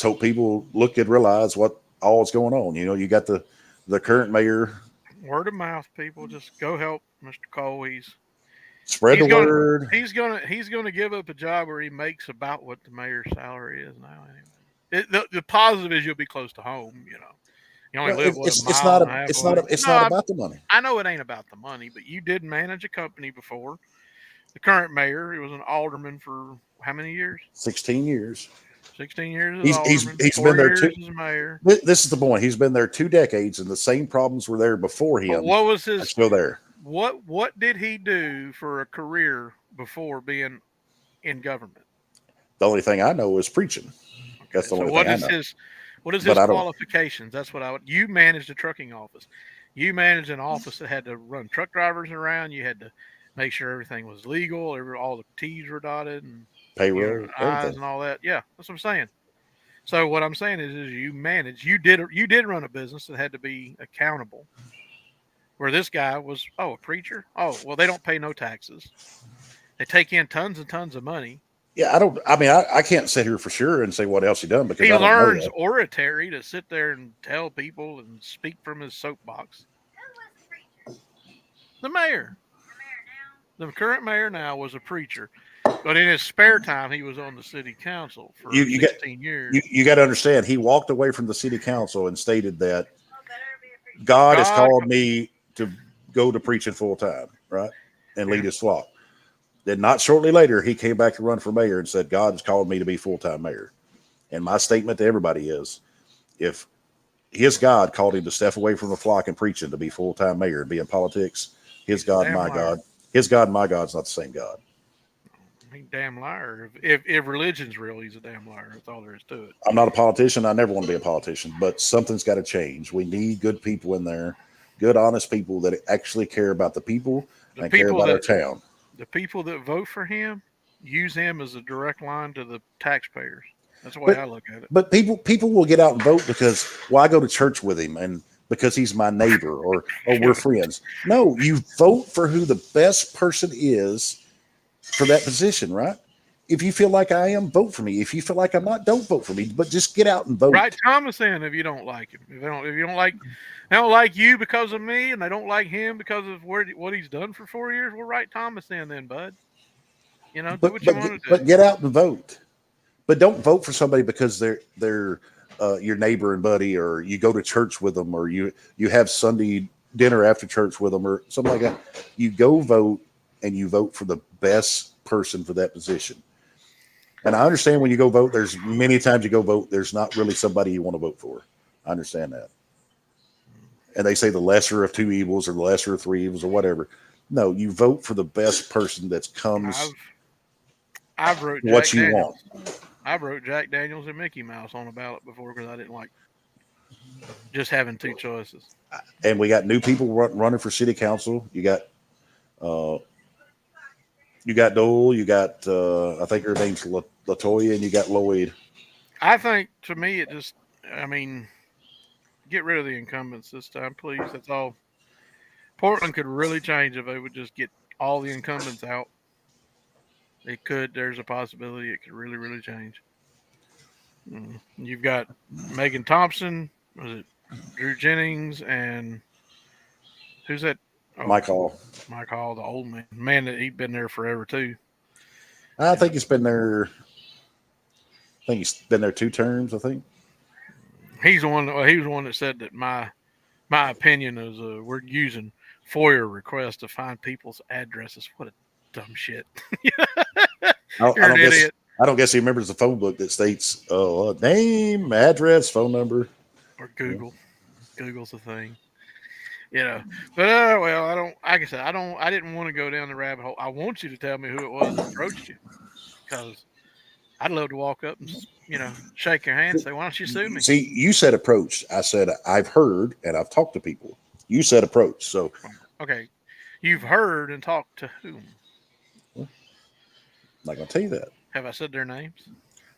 hope people look and realize what all is going on. You got the current mayor. Word of mouth, people, just go help Mr. Cole. Spread the word. He's gonna give up a job where he makes about what the mayor's salary is now. Anyway, the positive is you'll be close to home. You only live it's not about the money. I know it ain't about the money, but you did manage a company before. The current mayor, he was an alderman for how many years? 16 years. 16 years as alderman. He's been there too. As mayor. This is the point. He's been there 2 decades, and the same problems were there before him. But what was his? Still there. What did he do for a career before being in government? The only thing I know is preaching. Okay, that's the only thing I know. What is his qualifications? That's what you managed a trucking office. You managed an office that had to run truck drivers around. You had to make sure everything was legal. All the T's were dotted and payroll, I's and all that. Yeah, that's what I'm saying. So what I'm saying is you managed. You did run a business that had to be accountable. Where this guy was, a preacher. Oh, well, they don't pay no taxes. They take in tons and tons of money. Yeah, I can't sit here for sure and say what else he done because he learns oratory to sit there and tell people and speak from his soapbox. Who was the preacher? The mayor. The current mayor now was a preacher, but in his spare time he was on the city council for 16 years. You got to understand, he walked away from the city council and stated that God has God, called me to go to preaching full time, right? And lead yeah, his flock. Then not shortly later, he came back to run for mayor and said, God has called me to be full time mayor. And my statement to everybody is, if his God called him to step away from the flock and preaching to be full time mayor and be in politics, his he's a God, damn my liar. God, his God, my God's not the same God. He's a damn liar. If religion's real, he's a damn liar. That's all there is to it. I'm not a politician. I never want to be a politician, but something's got to change. We need good people in there, good, honest people that actually care about the people The and care people about our that town. the people that vote for him use him as a direct line to the taxpayers. That's the way But I look at it. but people will get out and vote because, well, I go to church with him and because he's my neighbor or we're Yeah. friends. No, you vote for who the best person is for that position, right? If you feel like I am, vote for me. If you feel like I'm not, don't vote for me. But just get out and Write vote. Thomas in if you don't like him. If you don't like they don't like you because of me, and they don't like him because of what he's done for 4 years. Well, write Thomas in then, bud. Do But what you but want to do. but get out and vote. But don't vote for somebody because they're your neighbor and buddy, or you go to church with them, or you have Sunday dinner after church with them, or something like that. You go vote and you vote for the best person for that position. And I understand when you go vote, there's many times you go vote, there's not really somebody you want to vote for. I understand that. And they say the lesser of two evils or the lesser of three evils or whatever. No, you vote for the best person that I've comes I've wrote what Jack you want. Daniels. I've wrote Jack Daniels and Mickey Mouse on a ballot before because I didn't like just having two choices. And we got new people running for city council. Uh, you got Dole, you got I think her name's Latoya, and you got Lloyd. I think to me it just I mean get rid of the incumbents this time, please. That's all. Portland could really change if they would just get all the incumbents out. It could. There's a possibility it could really, really change. You've got Megan Thompson, was it Drew Jennings, and who's that? Oh, Mike Hall. Mike Hall, the old man. Man, that he'd been there forever too. I You know, think he's been there. I think he's been there 2 terms. I think. he's the one. He was the one that said that my opinion is we're using FOIA requests to find people's addresses. What a dumb shit. I You're an don't guess. idiot. I don't guess he remembers the phone book that states name, address, phone number. Or Yeah. Google. Google's a thing. you know. But well, I don't. Like I said, I don't. I didn't want to go down the rabbit hole. I want you to tell me who it was that approached you, because I'd love to walk up and shake your hand, and say, "Why don't you sue me?" See, you said approach. I said I've heard and I've talked to people. You said approach, so Okay, you've heard and talked to whom? I'm not gonna tell you that. Have I said their names?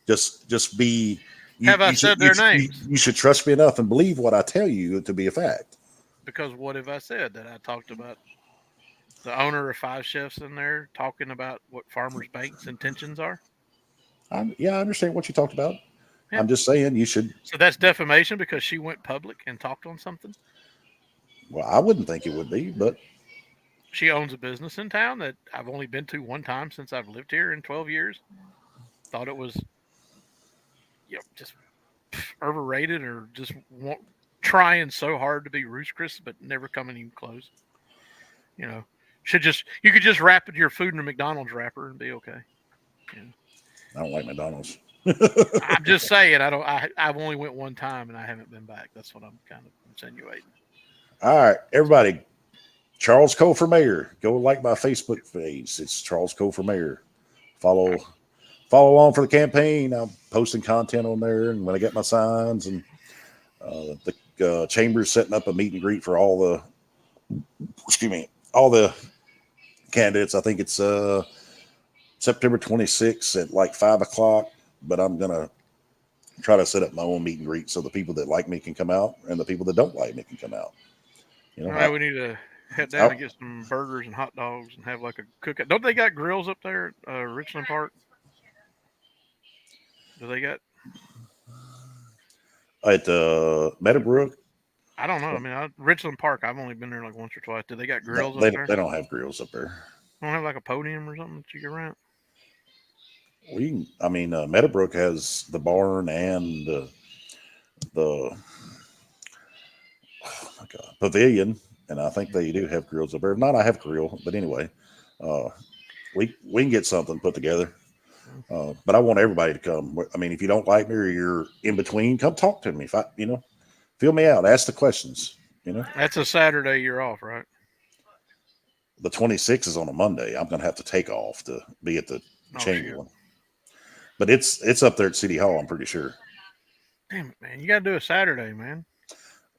Just be. Have I said their names? You should trust me enough and believe what I tell you to be a fact. Because what have I said that I talked about the owner of Five Chefs in there talking about what Farmers Bank's intentions are? Yeah, I understand what you talked about. Yeah. I'm just saying you should. So that's defamation because she went public and talked on something. Well, I wouldn't think it would be, but She owns a business in town that I've only been to one time since I've lived here in 12 years. Thought it was just overrated or just trying so hard to be Ruth's Chris, but never coming even close. You know, you could just wrap your food in a McDonald's wrapper and be okay. You know? I don't like McDonald's. I'm just saying I don't. I've only went one time and I haven't been back. That's what I'm kind of insinuating. All right, everybody. Charles Cole for mayor. Go like my Facebook page. It's Charles Cole for mayor. Follow along for the campaign. I'm posting content on there, and when I get my signs, and the chamber's setting up a meet and greet for all the candidates. I think it's September 26th at like 5 o'clock. But I'm gonna try to set up my own meet and greet so the people that like me can come out, and the people that don't like me can come out. All right, we need to head down and get some burgers and hot dogs and have like a cookout. Don't they got grills up there at Richland Park? Do they got at Meadowbrook? I don't know. I mean, Richland Park. I've only been there like once or twice. Do they got grills No, up there? they don't have grills up there. Don't have like a podium or something that you can rent. Meadowbrook has the barn and the God, pavilion, and I think they do have grills up there. If not, I have a grill, but anyway, uh, we can get something put together. But I want everybody to come. I mean, if you don't like me or you're in between, come talk to me. If I, feel me out, ask the questions. That's a Saturday you're off, right? The 26th is on a Monday. I'm going to have to take off to be at the chamber one. But it's up there at City Hall, I'm pretty sure. Damn it, man. You got to do a Saturday, man.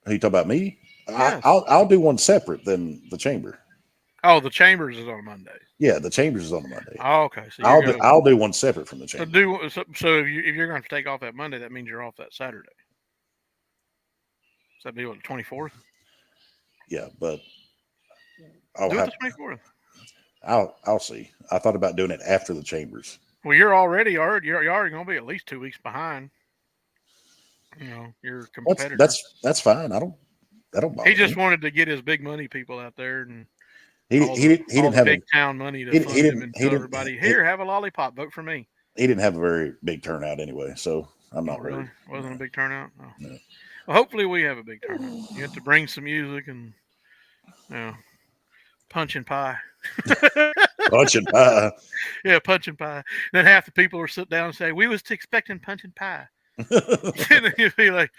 Are you talking about me? Yes. I'll do one separate than the chamber. Oh, the chambers is on Monday. Yeah, the chambers is on a Monday. Oh, okay. So I'll do one separate from the chamber. So if you're going to take off that Monday, that means you're off that Saturday. Does that be what, the 24th? Yeah, but do it the 24th. I'll see. I thought about doing it after the chambers. Well, you're already going to be at least 2 weeks behind. Your competitor. That's fine. I don't bother He just me. wanted to get his big money people out there and he didn't have big town money to fund him and tell everybody, here, have a lollipop, vote for me. He didn't have a very big turnout anyway, so I'm not really worried. Wasn't a big turnout. No. No. Well, hopefully we have a big turnout. You have to bring some music and punch and pie. Punch and pie. Yeah, punch and pie. Then half the people will sit down and say, we was expecting punch and pie. And then you'd be like,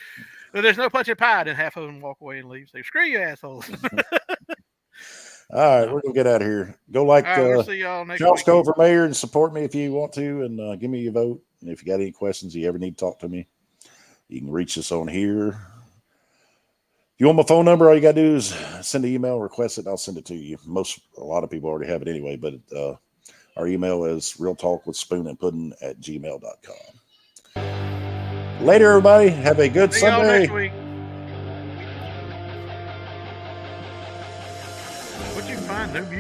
well, there's no punch and pie. Then half of them walk away and leave. Say, screw you, assholes. All right, we're gonna get out of here. Go we'll see y'all next Charles week. Go for mayor and support me if you want to, and give me your vote. And if you got any questions, you ever need to talk to me, you can reach us on here. If you want my phone number, all you gotta do is send an email, request it, and I'll send it to you. A lot of people already have it anyway, but our email is realtalkwithspoonandpuddin@gmail.com. Later, everybody. Have a good See y'all Sunday. next week. What you find new